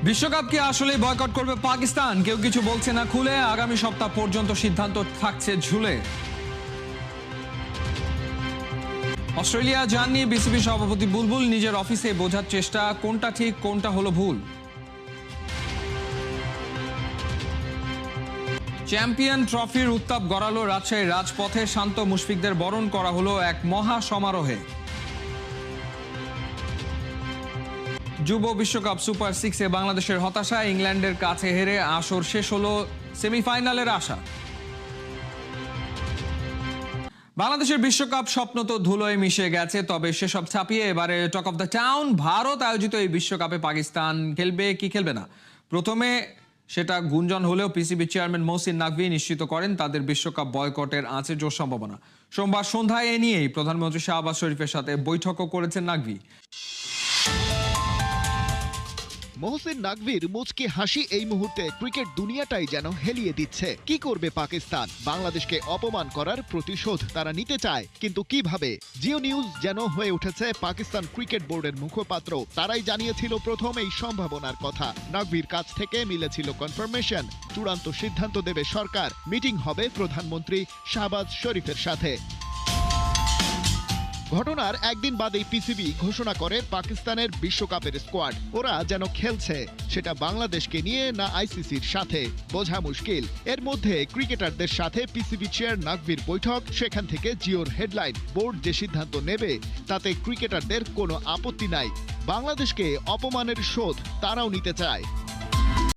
বিশ্বকাপ কি আসলে বয়কট করবে পাকিস্তান? কেউ কিছু বলছে না খুলে। আগামী সপ্তাহ পর্যন্ত সিদ্ধান্ত থাকছে ঝুলে। অস্ট্রেলিয়া যাননি বিসিবি সভাপতি বুলবুল। নিজের অফিসে বোঝার চেষ্টা, কোনটা ঠিক কোনটা হলো ভুল। চ্যাম্পিয়ন ট্রফির উত্তাপ গড়ালো রাজশাহীর রাজপথে। শান্ত মুশফিকদের বরণ করা হলো এক মহা সমারোহে। যুব বিশ্বকাপ সুপার 6-এ বাংলাদেশের হতাশা। ইংল্যান্ডের কাছে হেরে আসর শেষ হলো সেমিফাইনালের আশা। বাংলাদেশের বিশ্বকাপ স্বপ্ন তো ধুলোয় মিশে গেছে, তবে সেসব ছাপিয়ে এবারে talk of the town Bharat আয়োজিত এই বিশ্বকাপে পাকিস্তান খেলবে কি খেলবে না। প্রথমে সেটা গুঞ্জন হলেও পিসিবি চেয়ারম্যান মহসিন নাকভি নিশ্চিত করেন তাদের বিশ্বকাপ বয়কটের আছে জোর সম্ভাবনা। সোমবার সন্ধ্যায় এ নিয়েই প্রধানমন্ত্রী শাহবাজ শরীফের সাথে বৈঠকও করেছেন নাকভি। মহসিন নাকভির মুচকি হাসি এই মুহূর্তে ক্রিকেট দুনিয়াটাই যেন হেলিয়ে দিচ্ছে। কি করবে পাকিস্তান? বাংলাদেশকে অপমান করার প্রতিশোধ তারা নিতে চায়, কিন্তু কিভাবে? জিও নিউজ যেন হয়ে উঠেছে পাকিস্তান ক্রিকেট বোর্ডের মুখপাত্র। তারাই জানিয়েছিল প্রথম এই সম্ভাবনার কথা। নাকভির কাছ থেকে মিলেছিল কনফার্মেশন। চূড়ান্ত সিদ্ধান্ত দেবে সরকার। মিটিং হবে প্রধানমন্ত্রী শাহবাজ শরীফের সাথে। ঘটনার একদিন বাদেই পিসিবি ঘোষণা করে পাকিস্তানের বিশ্বকাপের স্কোয়াড। ওরা যেন খেলছে, সেটা বাংলাদেশকে নিয়ে না আইসিসির সাথে, বোঝা মুশকিল। এর মধ্যে ক্রিকেটারদের সাথে পিসিবি চেয়ার নাকভির বৈঠক। সেখান থেকে জিওর হেডলাইন, বোর্ড যে সিদ্ধান্ত নেবে তাতে ক্রিকেটারদের কোনো আপত্তি নাই। বাংলাদেশকে অপমানের শোধ তারাও নিতে চায়।